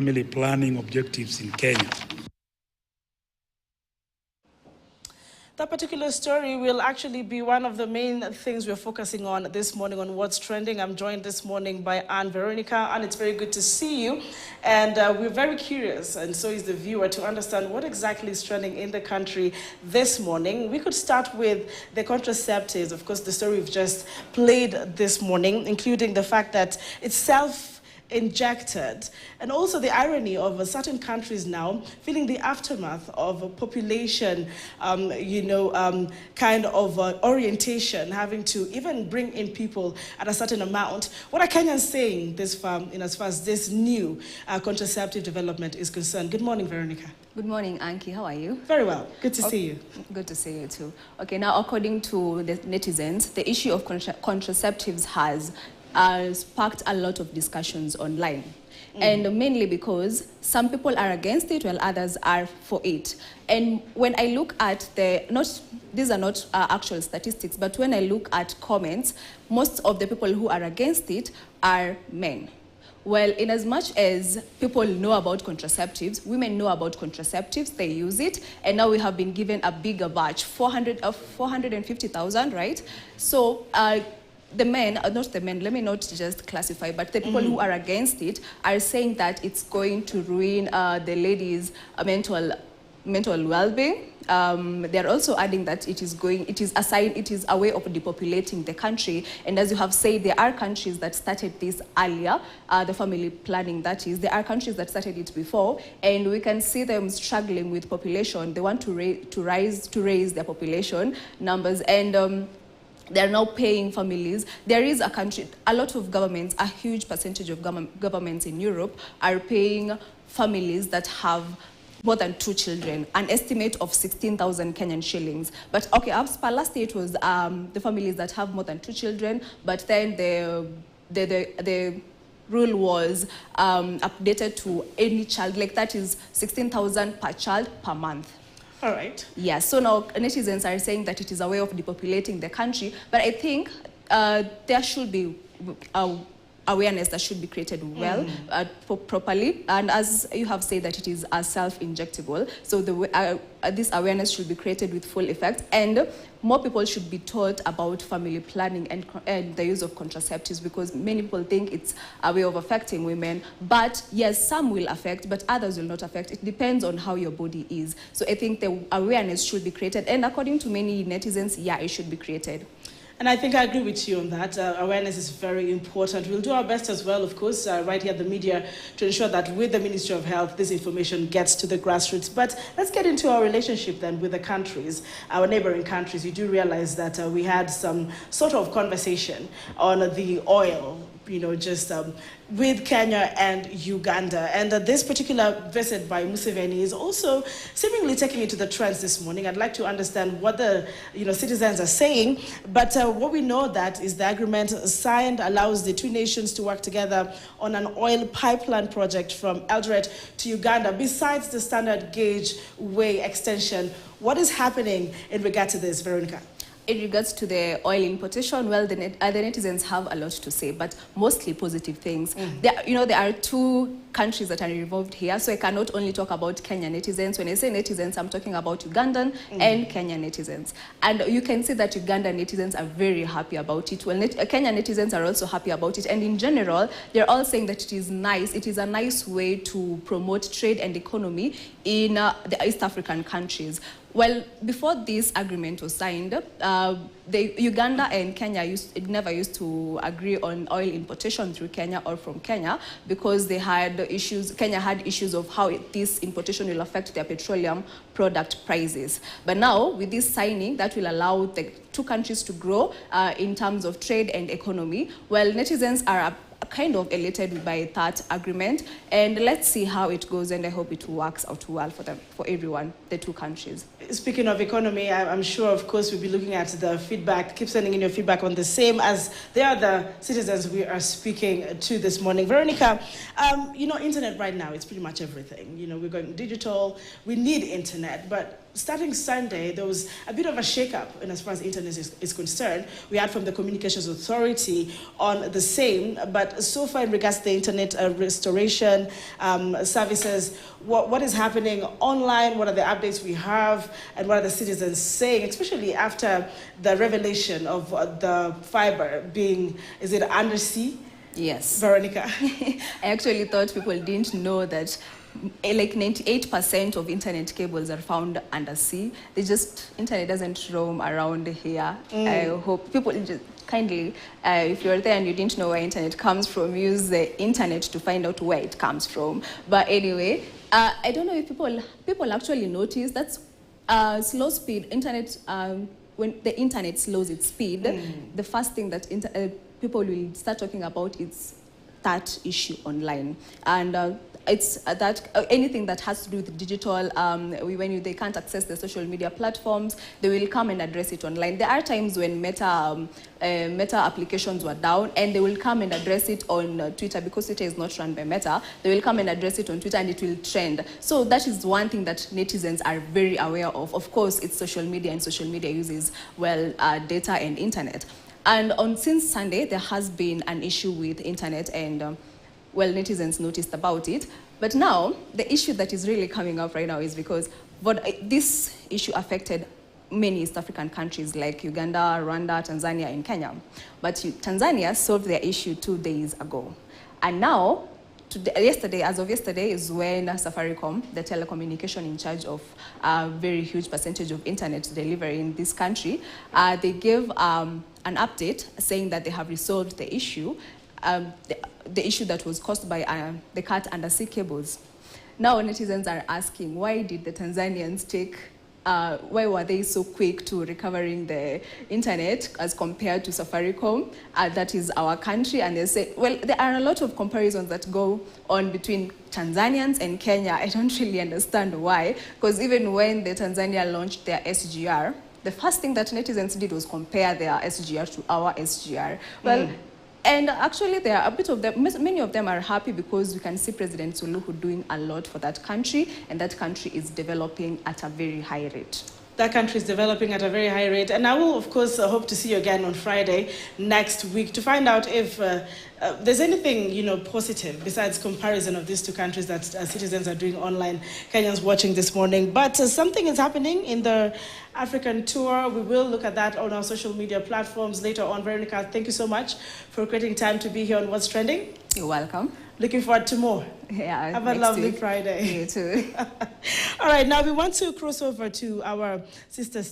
family planning objectives in Kenya. That particular story will actually be one of the main things we're focusing on this morning on What's Trending. I'm joined this morning by Anne Veronica. Anne, it's very good to see you. And we're very curious, and so is the viewer, to understand what exactly is trending in the country this morning. We could start with the contraceptives. Of course, the story we've just played this morning, including the fact that it's self-injected, and also the irony of certain countries now feeling the aftermath of a population, kind of orientation, having to even bring in people at a certain amount. What are Kenyans saying this far, as far as this new contraceptive development is concerned? Good morning, Veronica. Good morning, Anki. How are you? Very well. Good to see you. Good to see you too. Okay, now according to the netizens, the issue of contraceptives has sparked a lot of discussions online. And mainly because some people are against it while others are for it. And when I look at these are not actual statistics, but when I look at comments, most of the people who are against it are men. Well, in as much as people know about contraceptives, women know about contraceptives, they use it, and now we have been given a bigger batch, 450,000, right? So the men, not the men, let me not just classify, but the people who are against it are saying that it's going to ruin the ladies' mental well-being. They're also adding that it is a way of depopulating the country. And as you have said, there are countries that started this earlier, the family planning, that is. There are countries that started it before, and we can see them struggling with population. They want to raise their population numbers, and they're now paying families. There is a lot of governments, a huge percentage of governments in Europe are paying families that have more than 2 children, an estimate of 16,000 Kenyan shillings. But okay, as per last year, it was the families that have more than 2 children, but then the rule was updated to any child, like that is 16,000 per child per month. All right. Yeah, so now netizens are saying that it is a way of depopulating the country, but I think there should be awareness that should be created properly, and as you have said that it is self-injectable, so this awareness should be created with full effect, and more people should be taught about family planning and the use of contraceptives, because many people think it's a way of affecting women, but yes, some will affect, but others will not affect. It depends on how your body is. So I think the awareness should be created, and according to many netizens, yeah, it should be created. And I think I agree with you on that. Awareness is very important. We'll do our best as well, of course, right here at the media, to ensure that with the Ministry of Health, this information gets to the grassroots. But let's get into our relationship then with the countries, our neighboring countries. You do realize that we had some sort of conversation on the oil, with Kenya and Uganda. And this particular visit by Museveni is also seemingly taking into the trends this morning. I'd like to understand what the citizens are saying. But what we know that is the agreement signed allows the two nations to work together on an oil pipeline project from Eldoret to Uganda. Besides the standard gauge way extension, what is happening in regard to this, Veronica? In regards to the oil importation, well, the netizens have a lot to say, but mostly positive things. There are 2 countries that are involved here, so I cannot only talk about Kenyan netizens. When I say netizens, I'm talking about Ugandan and Kenyan netizens. And you can see that Ugandan netizens are very happy about it. Well, Kenyan netizens are also happy about it. And in general, they're all saying that it is nice. It is a nice way to promote trade and economy in the East African countries. Well, before this agreement was signed, Uganda and Kenya never used to agree on oil importation through Kenya or from Kenya, because they had issues. Kenya had issues of how this importation will affect their petroleum product prices. But now, with this signing, that will allow the 2 countries to grow in terms of trade and economy. Well, netizens are kind of elated by that agreement, and let's see how it goes, and I hope it works out well for everyone, the 2 countries. Speaking of economy, I'm sure, of course, we'll be looking at the feedback. Keep sending in your feedback on the same as they are the citizens we are speaking to this morning. Veronica, internet right now, it's pretty much everything. We're going digital, we need internet, but starting Sunday, there was a bit of a shake-up in as far as internet is concerned. We had from the Communications Authority on the same, but so far in regards to the internet restoration services, what is happening online, what are the updates we have, and what are the citizens saying, especially after the revelation of the fiber being, is it undersea? Yes. Veronica. I actually thought people didn't know that like 98% of internet cables are found under sea. Internet doesn't roam around here. I hope people just kindly, if you're there and you didn't know where internet comes from, use the internet to find out where it comes from. But anyway, I don't know if people actually notice that's slow speed internet. When the internet slows its speed, the first thing that people will start talking about is that issue online. And it's that anything that has to do with digital, when they can't access the social media platforms, they will come and address it online. There are times when Meta applications were down, and they will come and address it on Twitter, because Twitter is not run by Meta. They will come and address it on Twitter, and it will trend. So that is one thing that netizens are very aware of. Of course, it's social media, and social media uses, well, data and internet. And since Sunday, there has been an issue with internet, and well, netizens noticed about it. But now, the issue that is really coming up right now is because this issue affected many East African countries like Uganda, Rwanda, Tanzania, and Kenya. But Tanzania solved their issue 2 days ago. And now, as of yesterday, is when Safaricom, the telecommunication in charge of a very huge percentage of internet delivery in this country, they gave an update saying that they have resolved the issue. The issue that was caused by the cut undersea cables. Now netizens are asking, why did the Tanzanians why were they so quick to recovering the internet as compared to Safaricom? That is our country. And they say, well, there are a lot of comparisons that go on between Tanzanians and Kenya. I don't really understand why, because even when the Tanzania launched their SGR, the first thing that netizens did was compare their SGR to our SGR. Well, and actually, there are a bit of them, many of them are happy because we can see President Suluhu doing a lot for that country, and that country is developing at a very high rate. That country is developing at a very high rate. And I will, of course, hope to see you again on Friday next week to find out if there's anything, positive besides comparison of these two countries that citizens are doing online, Kenyans watching this morning. But something is happening in the African tour. We will look at that on our social media platforms later on. Veronica, thank you so much for creating time to be here on What's Trending. You're welcome. Looking forward to more. Yeah. Have a lovely week. Friday. You too. All right, now we want to cross over to our sister